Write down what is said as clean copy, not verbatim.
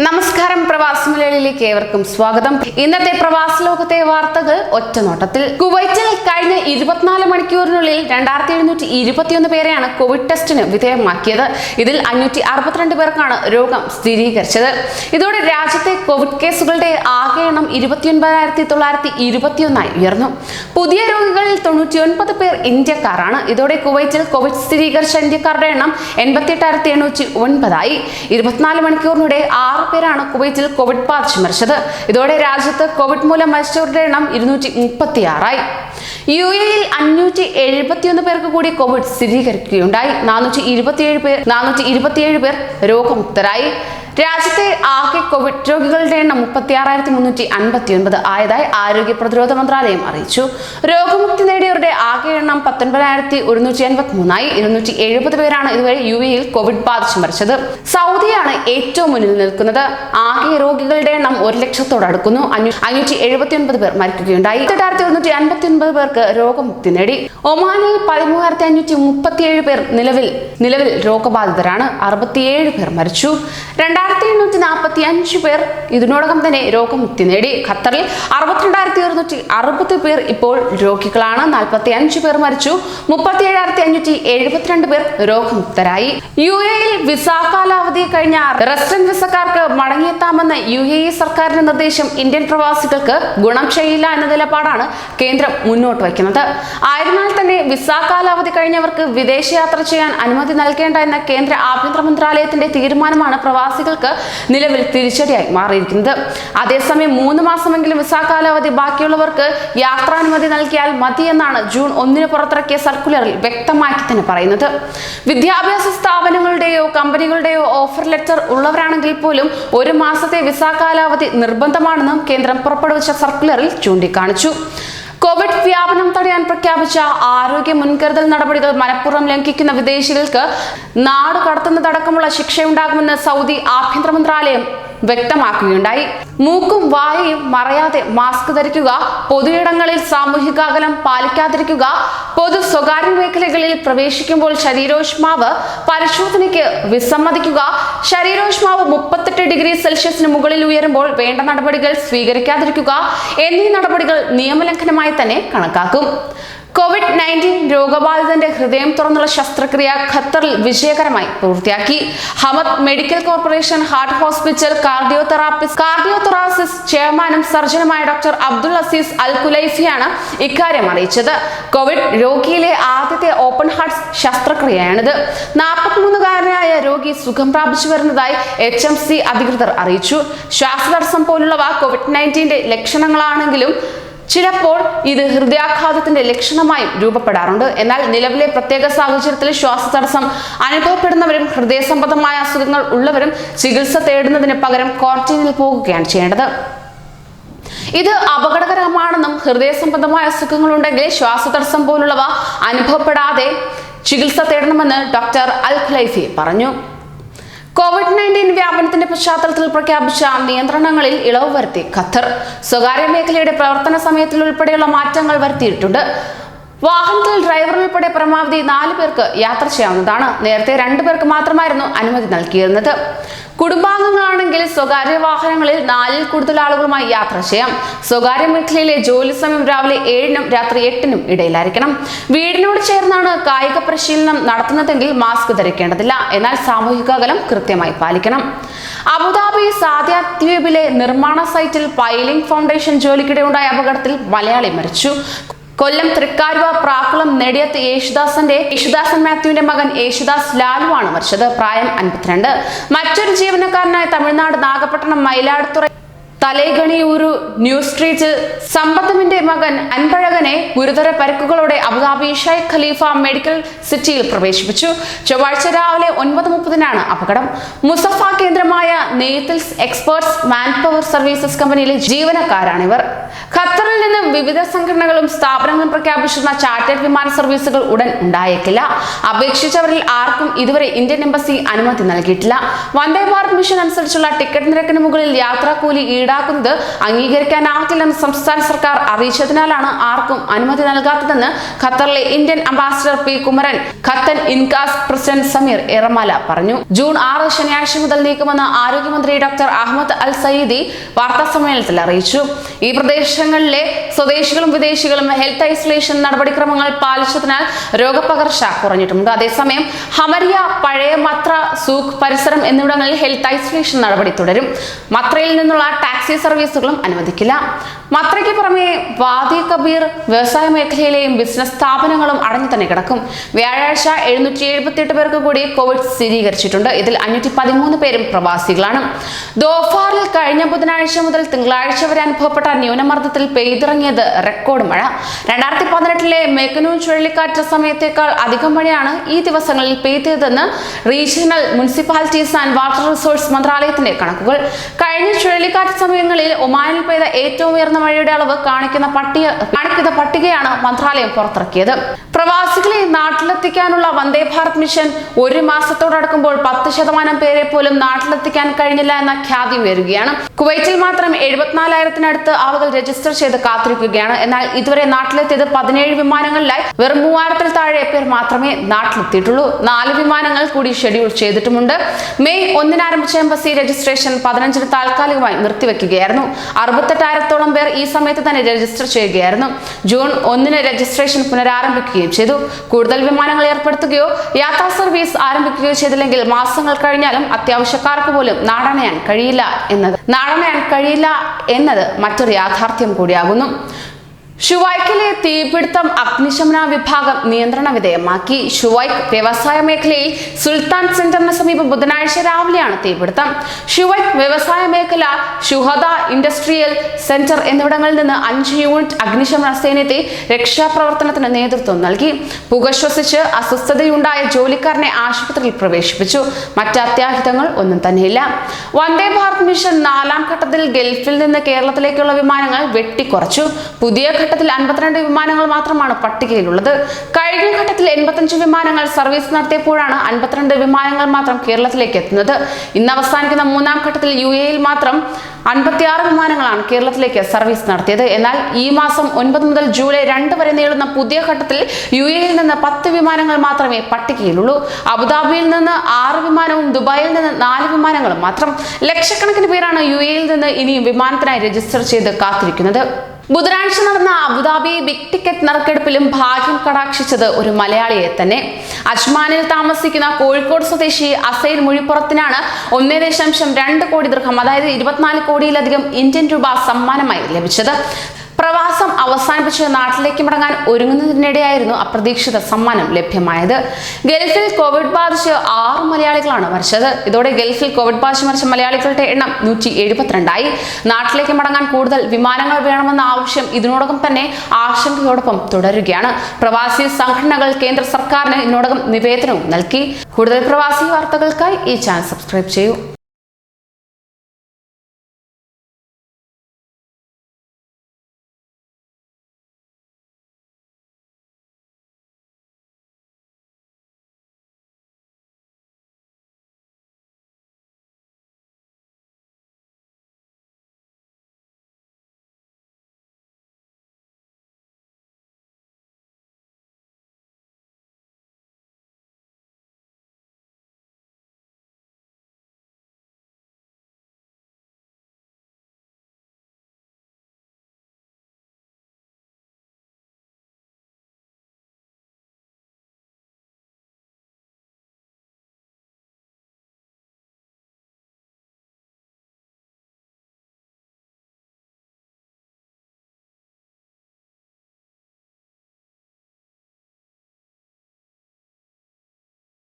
നമസ്കാരം, പ്രവാസി മലയാളിയിലേക്ക് ഏവർക്കും സ്വാഗതം. ഇന്നത്തെ പ്രവാസ ലോകത്തെ വാർത്തകൾ ഒറ്റനോട്ടത്തിൽ. കുവൈറ്റിൽ കഴിഞ്ഞ 24 മണിക്കൂറിനുള്ളിൽ 2721 പേരെയാണ് കോവിഡ് ടെസ്റ്റിന് വിധേയമാക്കിയത്. ഇതിൽ 562 പേർക്കാണ് രോഗം സ്ഥിരീകരിച്ചത്. ഇതോടെ രാജ്യത്തെ കോവിഡ് കേസുകളുടെ ആകെ എണ്ണം 29,921 ഉയർന്നു. പുതിയ രോഗികളിൽ 99 പേർ ഇന്ത്യക്കാരാണ്. ഇതോടെ കുവൈറ്റിൽ കോവിഡ് സ്ഥിരീകരിച്ച ഇന്ത്യക്കാരുടെ എണ്ണം 88,809 24 മണിക്കൂറിനിടെ 6 പേരാണ് കുവൈറ്റിൽ കോവിഡ് ബാധിച്ച് മരിച്ചത്. ഇതോടെ രാജ്യത്ത് കോവിഡ് മൂലം മരിച്ചവരുടെ എണ്ണം 236 UAE-യിൽ 571 പേർക്ക് കൂടി കോവിഡ് സ്ഥിരീകരിക്കുകയുണ്ടായി. 427 പേർ രോഗമുക്തരായി. രാജ്യത്തെ ആകെ കോവിഡ് രോഗികളുടെ എണ്ണം 36,359 ആയതായി ആരോഗ്യ പ്രതിരോധ മന്ത്രാലയം അറിയിച്ചു. രോഗമുക്തി നേടിയവരുടെ ആകെ എണ്ണം 19,183 270 പേരാണ് ഇതുവരെ UAE-യിൽ കോവിഡ് ബാധിച്ച് മരിച്ചത്. സൗദിയാണ് ഏറ്റവും മുന്നിൽ നിൽക്കുന്നത്. ആകെ രോഗികളുടെ എണ്ണം 1,00,000 അടുക്കുന്നു. 579 പേർ മരിക്കുകയുണ്ടായി. 8,159 പേർക്ക് രോഗമുക്തി നേടി. ഒമാനിൽ 13,537 പേർ നിലവിൽ രോഗബാധിതരാണ്. 67 പേർ മരിച്ചു. 2,845 പേർ ഇതിനോടകം തന്നെ രോഗമുക്തി നേടി. ഖത്തറിൽ 62,160 പേർ ഇപ്പോൾ രോഗികളാണ്. 45 പേർ മരിച്ചു. 37,572 പേർ രോഗമുക്തരായി. UAE-യിൽ വിസ കാലാവധി കഴിഞ്ഞ റെസിഡന്റ് വിസക്കാർക്ക് മടങ്ങിയെത്താമെന്ന UAE സർക്കാരിന്റെ നിർദ്ദേശം ഇന്ത്യൻ പ്രവാസികൾക്ക് ഗുണം ചെയ്യില്ല എന്ന നിലപാടാണ് കേന്ദ്രം മുന്നോട്ട് വയ്ക്കുന്നത്. ആയതിനാൽ തന്നെ വിസ കാലാവധി കഴിഞ്ഞവർക്ക് വിദേശയാത്ര ചെയ്യാൻ അനുമതി നൽകേണ്ട എന്ന കേന്ദ്ര ആഭ്യന്തര മന്ത്രാലയത്തിന്റെ തീരുമാനമാണ് പ്രവാസികൾക്ക് നിലവിൽ തിരിച്ചടിയായി മാറിയിരിക്കുന്നത്. അതേസമയം 3 മാസമെങ്കിലും വിസ കാലാവധി ബാക്കിയുള്ളവർക്ക് യാത്രാനുമതി നൽകിയാൽ മതിയെന്നാണ് ജൂൺ 1 പുറത്തിറക്കിയ സർക്കുലറിൽ വ്യക്തമാക്കി തന്നെ പറയുന്നത്. വിദ്യാഭ്യാസ സ്ഥാപനങ്ങളുടെയോ കമ്പനികളുടെയോ ഓഫർ ലെറ്റർ ഉള്ളവരാണെങ്കിൽ പോലും 1 മാസത്തെ വിസ കാലാവധി നിർബന്ധമാണെന്നും കേന്ദ്രം പുറപ്പെടുവിച്ച സർക്കുലറിൽ ചൂണ്ടിക്കാണിച്ചു. കോവിഡ് വ്യാപനം തടയാൻ പ്രഖ്യാപിച്ച ആരോഗ്യ മുൻകരുതൽ നടപടികൾ മനഃപൂർവ്വം ലംഘിക്കുന്ന വിദേശികൾക്ക് നാട് കടത്തുന്നതടക്കമുള്ള ശിക്ഷയുണ്ടാകുമെന്ന് സൗദി ആഭ്യന്തര മന്ത്രാലയം വ്യക്തമാക്കുകയുണ്ടായി. മൂക്കും വായയും മറയാതെ മാസ്ക് ധരിക്കുക, പൊതുയിടങ്ങളിൽ സാമൂഹിക അകലം പാലിക്കാതിരിക്കുക, പൊതു സ്വകാര്യ മേഖലകളിൽ പ്രവേശിക്കുമ്പോൾ ശരീരോഷ്മാവ് പരിശോധനയ്ക്ക് വിസമ്മതിക്കുക, ശരീരോഷ്മാവ് 38 ഡിഗ്രി സെൽഷ്യസിന് മുകളിൽ ഉയരുമ്പോൾ വേണ്ട നടപടികൾ സ്വീകരിക്കാതിരിക്കുക എന്നീ നടപടികൾ നിയമലംഘനമായി തന്നെ കണക്കാക്കും. COVID-19 രോഗബാധിതന്റെ ഹൃദയം തുറന്നുള്ള ശസ്ത്രക്രിയ ഖത്തറിൽ വിജയകരമായി പൂർത്തിയാക്കി. Hamad medical corporation heart hospital cardiothoracic ചെയർമാനും സർജനുമായ ഡോക്ടർ അബ്ദുൽ അസീസ് അൽ ഖുലൈഫിയാണ് ഇക്കാര്യം അറിയിച്ചത്. കോവിഡ് രോഗിയിലെ ആദ്യത്തെ ഓപ്പൺ ഹാർട്ട് ശസ്ത്രക്രിയയാണിത്. 43-കാരനായ രോഗി സുഖം പ്രാപിച്ചു വരുന്നതായി HMC അധികൃതർ അറിയിച്ചു. ശ്വാസതടസ്സം പോലുള്ളവ COVID-19 ലക്ഷണങ്ങളാണെങ്കിലും ചിലപ്പോൾ ഇത് ഹൃദയാഘാതത്തിന്റെ ലക്ഷണമായും രൂപപ്പെടാറുണ്ട്. എന്നാൽ നിലവിലെ പ്രത്യേക സാഹചര്യത്തിൽ ശ്വാസതടസ്സം അനുഭവപ്പെടുന്നവരും ഹൃദയ സംബന്ധമായ അസുഖങ്ങൾ ഉള്ളവരും ചികിത്സ തേടുന്നതിന് പകരം ക്വാറന്റൈനിൽ പോകുകയാണ് ചെയ്യേണ്ടത്. ഇത് അപകടകരമാണെന്നും ഹൃദയ സംബന്ധമായ അസുഖങ്ങൾ ഉണ്ടെങ്കിൽ ശ്വാസതടസ്സം പോലുള്ളവ അനുഭവപ്പെടാതെ ചികിത്സ തേടണമെന്ന് ഡോക്ടർ അൽ ഖുലൈഫി പറഞ്ഞു. COVID-19 വ്യാപനത്തിന്റെ പശ്ചാത്തലത്തിൽ പ്രഖ്യാപിച്ച നിയന്ത്രണങ്ങളിൽ ഇളവ് വരുത്തി ഖത്തർ. സ്വകാര്യ മേഖലയുടെ പ്രവർത്തന സമയത്തിൽ ഉൾപ്പെടെയുള്ള മാറ്റങ്ങൾ വരുത്തിയിട്ടുണ്ട്. വാഹനത്തിൽ ഡ്രൈവർ ഉൾപ്പെടെ പരമാവധി 4 പേർക്ക് യാത്ര ചെയ്യാവുന്നതാണ്. നേരത്തെ 2 പേർക്ക് മാത്രമായിരുന്നു അനുമതി നൽകിയിരുന്നത്. കുടുംബാംഗങ്ങളാണെങ്കിൽ സ്വകാര്യ വാഹനങ്ങളിൽ 4-ൽ കൂടുതൽ ആളുകളുമായി യാത്ര ചെയ്യാം. സ്വകാര്യ മേഖലയിലെ ജോലി സമയം രാവിലെ 7-നും രാത്രി 8-നും ഇടയിലായിരിക്കണം. വീടിനോട് ചേർന്നാണ് കായിക പരിശീലനം നടത്തുന്നതെങ്കിൽ മാസ്ക് ധരിക്കേണ്ടതില്ല. എന്നാൽ സാമൂഹിക അകലം കൃത്യമായി പാലിക്കണം. അബുദാബി സാദിയ ദ്വീപിലെ നിർമ്മാണ സൈറ്റിൽ പൈലിംഗ് ഫൗണ്ടേഷൻ ജോലിക്കിടെ ഉണ്ടായ അപകടത്തിൽ മലയാളി മരിച്ചു. കൊല്ലം തൃക്കാരുവ പ്രാക്കുളം നെടിയത്ത് യേശുദാസൻ മാത്യുവിന്റെ മകൻ യേശുദാസ് ലാലുവാണ് മരിച്ചത്. പ്രായം 52. മറ്റൊരു ജീവനക്കാരനായ തമിഴ്നാട് നാഗപട്ടണം മയിലാടുതുറ തലേഗണിയൂരു ന്യൂ സ്ട്രീറ്റിൽ സമ്പത്തമിന്റെ മകൻ അൻപഴകനെ ഗുരുതര പരിക്കുകളോടെ അബുദാബി ഷെയ്ഖ് ഖലീഫ മെഡിക്കൽ സിറ്റിയിൽ പ്രവേശിപ്പിച്ചു. ചൊവ്വാഴ്ച രാവിലെ 9:30-നാണ് അപകടം. മുസഫ കേന്ദ്രമായ നെയ്ത്തിൽസ് എക്സ്പേർട്സ് മാൻപവർ സർവീസസ് കമ്പനിയിലെ ജീവനക്കാരാണിവർ. ഖത്തറിൽ നിന്ന് വിവിധ സംഘടനകളും സ്ഥാപനങ്ങളും പ്രഖ്യാപിച്ചിരുന്ന ചാർട്ടേഡ് വിമാന സർവീസുകൾ ഉടൻ ഉണ്ടായേക്കില്ല. അപേക്ഷിച്ചവരിൽ ആർക്കും ഇതുവരെ ഇന്ത്യൻ എംബസി അനുമതി നൽകിയിട്ടില്ല. വന്ദേ ഭാരത് മിഷൻ അനുസരിച്ചുള്ള ടിക്കറ്റ് നിരക്കിന് മുകളിൽ യാത്രാക്കൂലി ഈടാക്കുന്നത് അംഗീകരിക്കാനാകില്ലെന്ന് സംസ്ഥാന സർക്കാർ അറിയിച്ചതിനാലാണ് ആർക്കും അനുമതി നൽകാത്തതെന്ന് ഖത്തറിലെ ഇന്ത്യൻ അംബാസിഡർ പി കുമരൻ ഖത്തൻ ഇൻകാസ് പ്രസിഡന്റ് സമീർ എറമാല പറഞ്ഞു. ജൂൺ 6 ശനിയാഴ്ച മുതൽ നീക്കുമെന്ന് ആരോഗ്യമന്ത്രി ഡോക്ടർ അഹമ്മദ് അൽ സയീദി വാർത്താ സമ്മേളനത്തിൽ അറിയിച്ചു. ഈ പ്രദേശങ്ങളിലെ സ്വദേശികളും വിദേശികളും ഹെൽത്ത് ഐസൊലേഷൻ നടപടിക്രമങ്ങൾ പാലിച്ചതിനാൽ രോഗപകർച്ച കുറഞ്ഞിട്ടുണ്ട്. അതേസമയം ഹമരിയ, പഴയ മത്ര, സൂഖ് പരിസരം എന്നിവിടങ്ങളിൽ ഹെൽത്ത് ഐസൊലേഷൻ നടപടി തുടരും. മത്രയിൽ നിന്നുള്ള ടാക്സി സർവീസുകളും അനുവദിക്കില്ല. മത്രയ്ക്ക് പുറമെ വാദി കബീർ വ്യവസായ മേഖലയിലെയും ബിസിനസ് സ്ഥാപനങ്ങളും അടഞ്ഞു തന്നെ കിടക്കും. വ്യാഴാഴ്ച 778 പേർക്ക് കൂടി കോവിഡ് സ്ഥിരീകരിച്ചിട്ടുണ്ട്. ഇതിൽ 513 പേരും പ്രവാസികളാണ്. ദോഫാറിൽ കഴിഞ്ഞ ബുധനാഴ്ച മുതൽ തിങ്കളാഴ്ച വരെ അനുഭവപ്പെട്ട ന്യൂനമർദ്ദത്തിൽ പെയ്തിറങ്ങിയത് റെക്കോർഡ് മഴ. 2018 മേക്കനൂർ ചുഴലിക്കാറ്റ് സമയത്തേക്കാൾ അധികം മഴയാണ് ഈ ദിവസങ്ങളിൽ പെയ്തതെന്ന് regional municipalities and water resource മന്ത്രാലയത്തിന്റെ കണക്കുകൾ. കഴിഞ്ഞ ചുഴലിക്കാറ്റ് സമയങ്ങളിൽ ഒമാനിൽ പെയ്ത ഏറ്റവും ഉയർന്ന മഴയുടെ അളവ് കാണിക്കുന്ന പട്ടികയാണ് മന്ത്രാലയം പുറത്തിറക്കിയത്. പ്രവാസികളെ നാട്ടിലെത്തിക്കാനുള്ള വന്ദേ ഭാരത് മിഷൻ 1 മാസത്തോടടുക്കുമ്പോൾ 10% പേരെ പോലും നാട്ടിലെത്തിക്കാൻ കഴിഞ്ഞില്ല എന്ന ഖ്യാതി ഉയരുകയാണ്. കുവൈറ്റിൽ മാത്രം 74,000-നടുത്ത് ആളുകൾ രജിസ്റ്റർ ചെയ്ത് കാത്തിരിക്കുകയാണ്. എന്നാൽ ഇതുവരെ നാട്ടിലെത്തിയത് 17 വിമാനങ്ങളിലായി വെറും 3000-ൽ താഴെ പേർ മാത്രമേ നാട്ടിലെത്തിയിട്ടുള്ളൂ. 4 വിമാനങ്ങൾ കൂടി ഷെഡ്യൂൾ ചെയ്തിട്ടുമുണ്ട്. മെയ് 1 ആരംഭിച്ച എംബസി രജിസ്ട്രേഷൻ 15-ന് താൽക്കാലികമായി നിർത്തിവെക്കുകയായിരുന്നു. 68,000-ഓളം പേർ ഈ സമയത്ത് തന്നെ രജിസ്റ്റർ ചെയ്യുകയായിരുന്നു. ജൂൺ 1-ന് രജിസ്ട്രേഷൻ പുനരാരംഭിക്കുകയും ചെയ്തു. കൂടുതൽ വിമാനങ്ങൾ ഏർപ്പെടുത്തുകയോ യാത്രാ സർവീസ് ആരംഭിക്കുകയോ ചെയ്തില്ലെങ്കിൽ മാസങ്ങൾ കഴിഞ്ഞാലും അത്യാവശ്യക്കാർക്ക് പോലും നാടണയാൻ കഴിയില്ല എന്നത് മറ്റൊരു യാഥാർത്ഥ്യം കൂടിയാകുന്നു. ഷുവൈക്കിലെ തീപിടുത്തം അഗ്നിശമന വിഭാഗം നിയന്ത്രണ വിധേയമാക്കി. ഷുവൈക്ക് വ്യവസായ മേഖലയിൽ സുൽത്താൻ സെന്ററിന് സമീപം ബുധനാഴ്ച രാവിലെയാണ് തീപിടുത്തം. ഷുവൈക്ക് വ്യവസായ മേഖല, ഷുഹദ ഇൻഡസ്ട്രിയൽ സെന്റർ എന്നിവിടങ്ങളിൽ നിന്ന് 5 യൂണിറ്റ് അഗ്നിശമന സേനയെത്തി രക്ഷാപ്രവർത്തനത്തിന് നേതൃത്വം നൽകി. പുക ശ്വസിച്ച് അസ്വസ്ഥതയുണ്ടായ ജോലിക്കാരനെ ആശുപത്രിയിൽ പ്രവേശിപ്പിച്ചു. മറ്റ് അത്യാഹിതങ്ങൾ ഒന്നും തന്നെയില്ല. വന്ദേ ഭാരത് മിഷൻ 4-ാം ഘട്ടത്തിൽ ഗൾഫിൽ നിന്ന് കേരളത്തിലേക്കുള്ള വിമാനങ്ങൾ വെട്ടിക്കുറച്ചു. പുതിയ ഘട്ടത്തിൽ 52 വിമാനങ്ങൾ മാത്രമാണ് പട്ടികയിലുള്ളത്. കഴിഞ്ഞ ഘട്ടത്തിൽ 85 വിമാനങ്ങൾ സർവീസ് നടത്തിയപ്പോഴാണ് 52 വിമാനങ്ങൾ മാത്രം കേരളത്തിലേക്ക് എത്തുന്നത്. ഇന്ന് അവസാനിക്കുന്ന 3-ാം ഘട്ടത്തിൽ UAE-യിൽ മാത്രം 56 വിമാനങ്ങളാണ് കേരളത്തിലേക്ക് സർവീസ് നടത്തിയത്. എന്നാൽ ഈ മാസം 9 മുതൽ ജൂലൈ 2 വരെ നീളുന്ന പുതിയ ഘട്ടത്തിൽ UAE-യിൽ നിന്ന് 10 വിമാനങ്ങൾ മാത്രമേ പട്ടികയിലുള്ളൂ. അബുദാബിയിൽ നിന്ന് 6 വിമാനവും ദുബായിൽ നിന്ന് 4 വിമാനങ്ങളും മാത്രം. ലക്ഷക്കണക്കിന് പേരാണ് UAE-യിൽ നിന്ന് ഇനിയും വിമാനത്തിനായി രജിസ്റ്റർ ചെയ്ത് കാത്തിരിക്കുന്നത്. ബുധനാഴ്ച നടന്ന അബുദാബി ബിഗ് ടിക്കറ്റ് നറുക്കെടുപ്പിലും ഭാഗ്യം കടാക്ഷിച്ചത് ഒരു മലയാളിയെ തന്നെ. അജ്മാനിൽ താമസിക്കുന്ന കോഴിക്കോട് സ്വദേശി അസൈൽ മുഴിപ്പുറത്തിനാണ് 1.2 കോടി ദിർഹം, അതായത് 24 കോടിയിലധികം ഇന്ത്യൻ രൂപ സമ്മാനമായി ലഭിച്ചത്. പ്രവാസം അവസാനിപ്പിച്ച് നാട്ടിലേക്ക് മടങ്ങാൻ ഒരുങ്ങുന്നതിനിടെയായിരുന്നു അപ്രതീക്ഷിത സമ്മാനം ലഭ്യമായത്. ഗൾഫിൽ കോവിഡ് ബാധിച്ച് 6 മലയാളികളാണ് മരിച്ചത്. ഇതോടെ ഗൾഫിൽ കോവിഡ് ബാധിച്ച് മരിച്ച മലയാളികളുടെ എണ്ണം 172 നാട്ടിലേക്ക് മടങ്ങാൻ കൂടുതൽ വിമാനങ്ങൾ വേണമെന്ന ആവശ്യം ഇതിനോടകം തന്നെ ആശങ്കയോടൊപ്പം തുടരുകയാണ്. പ്രവാസി സംഘടനകൾ കേന്ദ്ര സർക്കാരിന് ഇതിനോടകം നിവേദനവും നൽകി. കൂടുതൽ പ്രവാസി വാർത്തകൾക്കായി ഈ ചാനൽ സബ്സ്ക്രൈബ് ചെയ്യൂ.